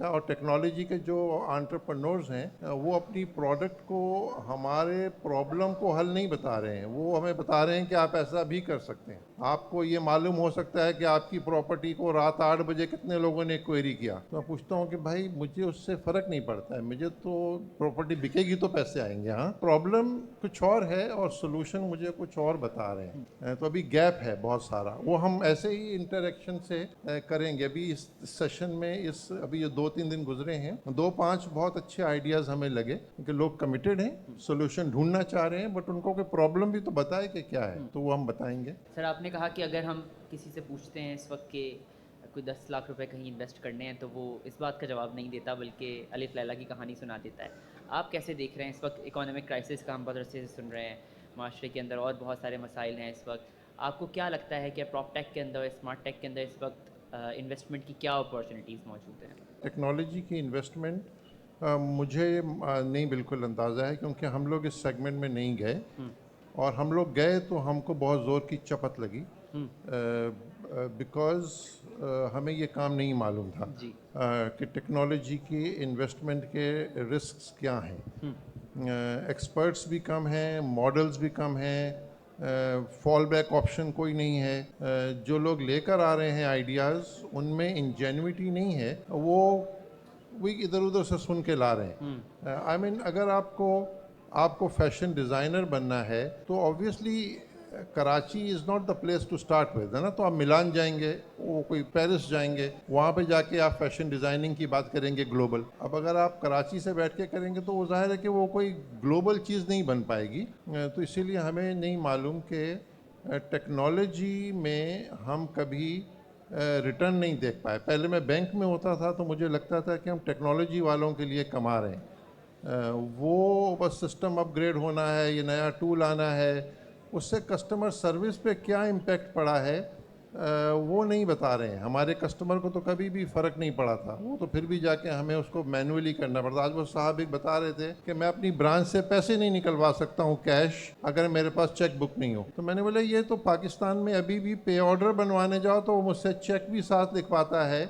और टेक्नोलॉजी के जो एंटरप्रेन्योर्स हैं वो अपनी प्रोडक्ट को हमारे प्रॉब्लम को हल नहीं बता रहे हैं, वो हमें बता रहे हैं कि आप ऐसा भी कर सकते हैं। आपको ये मालूम हो सकता है कि आपकी प्रॉपर्टी को रात 8 बजे कितने लोगों ने क्वेरी किया, तो मैं पूछता हूँ कि भाई मुझे उससे फ़र्क नहीं पड़ता है, मुझे तो प्रॉपर्टी बिकेगी तो पैसे आएंगे। हाँ, प्रॉब्लम कुछ और है और सोल्यूशन मुझे कुछ और बता रहे हैं। तो अभी गैप है बहुत सारा, वो हम ऐसे ही इंटरेक्शन से करेंगे। अभी इस सेशन में अभी ये 2-3 दिन गुजरे हैं, 2-5 बहुत अच्छे आइडियाज़ हमें लगे कि लोग कमिटेड हैं, सोल्यूशन ढूंढना चाह रहे हैं, बट उनको कोई प्रॉब्लम भी तो बताए कि क्या है, तो वो हम बताएंगे। सर, आपने कहा कि अगर हम किसी से पूछते हैं इस वक्त के कोई 10 लाख रुपए कहीं इन्वेस्ट करने हैं, तो वो इस बात का जवाब नहीं देता बल्कि अलिफ लैला की कहानी सुना देता है। आप कैसे देख रहे हैं इस वक्त इकोनॉमिक क्राइसिस का हम बहुत अरसे से सुन रहे हैं, माशरे के अंदर और बहुत सारे मसाइल हैं इस वक्त। आपको क्या लगता है कि प्रॉप टेक के अंदर, स्मार्ट टेक के अंदर इस वक्त इन्वेस्टमेंट की क्या अपॉर्चुनिटीज़ मौजूद हैं? टेक्नोलॉजी की इन्वेस्टमेंट मुझे नहीं बिल्कुल अंदाज़ा है, क्योंकि हम लोग इस सेगमेंट में नहीं गए, हम्म। और हम लोग गए तो हमको बहुत ज़ोर की चपत लगी, हम्म। बिकॉज़ हमें ये काम नहीं मालूम था जी। कि टेक्नोलॉजी की इन्वेस्टमेंट के रिस्क्स क्या हैं। हम्म। एक्सपर्ट्स भी कम हैं, मॉडल्स भी कम हैं, फॉल बैक ऑप्शन कोई नहीं है। जो लोग लेकर आ रहे हैं आइडियाज़, उनमें इंजेन्युइटी नहीं है, वो इधर उधर से सुन के ला रहे हम्म। हैं। आई मीन अगर आपको आपको फैशन डिज़ाइनर बनना है तो obviously Karachi is not the place to start with, है ना। तो आप मिलान जाएंगे, वो कोई पेरिस जाएंगे, वहाँ पे जाके आप फैशन डिज़ाइनिंग की बात करेंगे ग्लोबल। अब अगर आप कराची से बैठ के करेंगे तो वो जाहिर है कि वो कोई ग्लोबल चीज़ नहीं बन पाएगी। तो इसीलिए हमें नहीं मालूम कि टेक्नोलॉजी में हम कभी रिटर्न नहीं देख पाए। पहले मैं बैंक में होता था तो मुझे लगता था कि हम टेक्नोलॉजी वालों के लिए कमा रहे हैं। वो बस सिस्टम अपग्रेड होना है, ये नया टूल आना है, उससे कस्टमर सर्विस पे क्या इम्पेक्ट पड़ा है वो नहीं बता रहे हैं। हमारे कस्टमर को तो कभी भी फ़र्क नहीं पड़ा था, वो तो फिर भी जाके हमें उसको मैनुअली करना पड़ता। आज वो साहब एक बता रहे थे कि मैं अपनी ब्रांच से पैसे नहीं निकलवा सकता हूँ कैश, अगर मेरे पास चेक बुक नहीं हो। तो मैंने बोला ये तो पाकिस्तान में अभी भी पे ऑर्डर बनवाने जाओ तो वो मुझसे चेक भी साथ लिखवाता है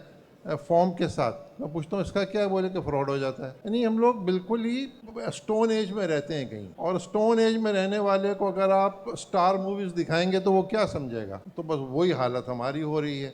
फॉर्म के साथ। मैं पूछता हूँ इसका क्या है, बोले कि फ्रॉड हो जाता है। यानी हम लोग बिल्कुल ही स्टोन एज में रहते हैं कहीं, और स्टोन एज में रहने वाले को अगर आप स्टार मूवीज दिखाएंगे तो वो क्या समझेगा। तो बस वही हालत हमारी हो रही है।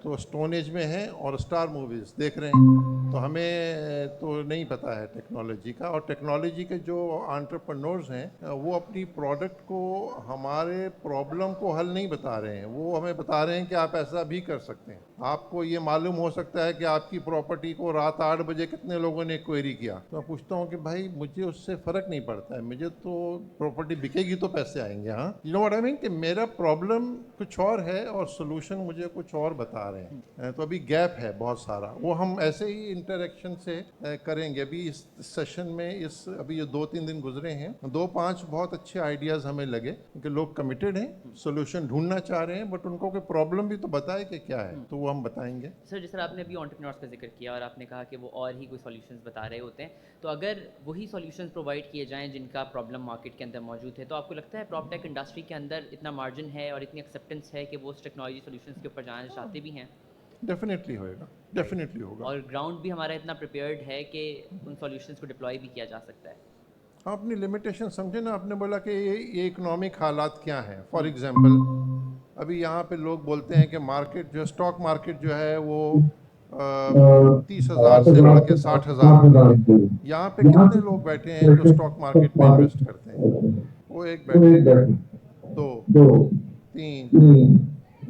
तो स्टोन एज में है और स्टार मूवीज देख रहे हैं, तो हमें तो नहीं पता है टेक्नोलॉजी का। और टेक्नोलॉजी के जो एंटरप्रेन्योर्स हैं वो अपनी प्रोडक्ट को हमारे प्रॉब्लम को हल नहीं बता रहे हैं, वो हमें बता रहे हैं कि आप ऐसा भी कर सकते हैं। आपको ये मालूम हो सकता है कि आपकी प्रॉपर्टी को रात 8 बजे कितने लोगों ने क्वेरी किया, तो मैं पूछता हूँ कि भाई मुझे उससे फ़र्क नहीं पड़ता है, मुझे तो प्रॉपर्टी बिकेगी तो पैसे आएंगे। हाँ, you know what I mean, कि मेरा प्रॉब्लम कुछ और है और सोल्यूशन मुझे कुछ और बता रहे हैं। तो अभी गैप है बहुत सारा, वो हम ऐसे ही इंटरेक्शन से करेंगे। अभी इस सेशन में अभी ये 2-3 दिन गुजरे हैं, 2-5 बहुत अच्छे आइडियाज़ हमें लगे कि लोग कमिटेड हैं, सोल्यूशन ढूंढना चाह रहे हैं, बट उनको कोई प्रॉब्लम भी तो बताए कि क्या है, तो वो हम बताएंगे। सर, जैसे आपने अभी एंटरप्रेन्योर्स का जिक्र किया और आपने कहा कि वो और ही कोई सॉल्यूशंस बता रहे होते हैं, तो अगर वही सॉल्यूशंस प्रोवाइड किए जाएं जिनका प्रॉब्लम मार्केट के अंदर मौजूद है, तो आपको लगता है प्रॉप टेक इंडस्ट्री के अंदर इतना मार्जिन है और इतनी एक्सेप्टेंस है कि वो उस टेक्नोलॉजी सॉल्यूशंस के ऊपर जाना चाहते भी हैं? डेफिनेटली होएगा, राइट। डेफिनेटली होगा। और ग्राउंड भी हमारा इतना प्रिपेयर्ड है कि उन सॉल्यूशंस को डिप्लॉय भी किया जा सकता है? आप अपनी लिमिटेशन समझे ना। आपने बोला कि ये इकोनॉमिक हालात क्या हैं। For hmm. एग्जांपल अभी यहाँ पे लोग बोलते हैं कि मार्केट जो स्टॉक मार्केट जो है वो 30,000 से बढ़ के 60,000 हो गई है। यहाँ पे कितने लोग बैठे हैं जो स्टॉक मार्केट में इन्वेस्ट करते हैं? वो एक बैठे हैं, दो, तीन,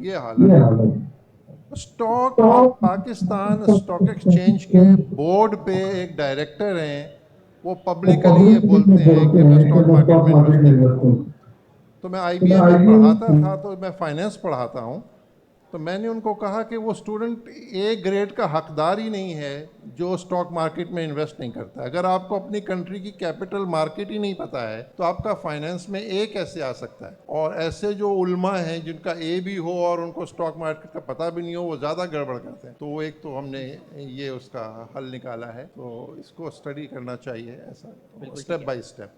ये हालत है। स्टॉक पाकिस्तान स्टॉक एक्सचेंज के बोर्ड पे एक डायरेक्टर हैं, वो पब्लिकली ये बोलते हैं कि मैं स्टॉक मार्केट में इन्वेस्ट नहीं करूँगा। तो मैं आईबीएम में पढ़ाता था, तो मैं फाइनेंस पढ़ाता हूँ, तो मैंने उनको कहा कि वो स्टूडेंट ए ग्रेड का हकदार ही नहीं है जो स्टॉक मार्केट में इन्वेस्ट नहीं करता। अगर आपको अपनी कंट्री की कैपिटल मार्केट ही नहीं पता है तो आपका फाइनेंस में ए कैसे आ सकता है। और ऐसे जो उल्मा हैं जिनका ए भी हो और उनको स्टॉक मार्केट का पता भी नहीं हो, वो ज़्यादा गड़बड़ करते हैं। तो वो एक तो हमने ये उसका हल निकाला है, तो इसको स्टडी करना चाहिए ऐसा, बिल्कुल ठीक स्टेप है। By step.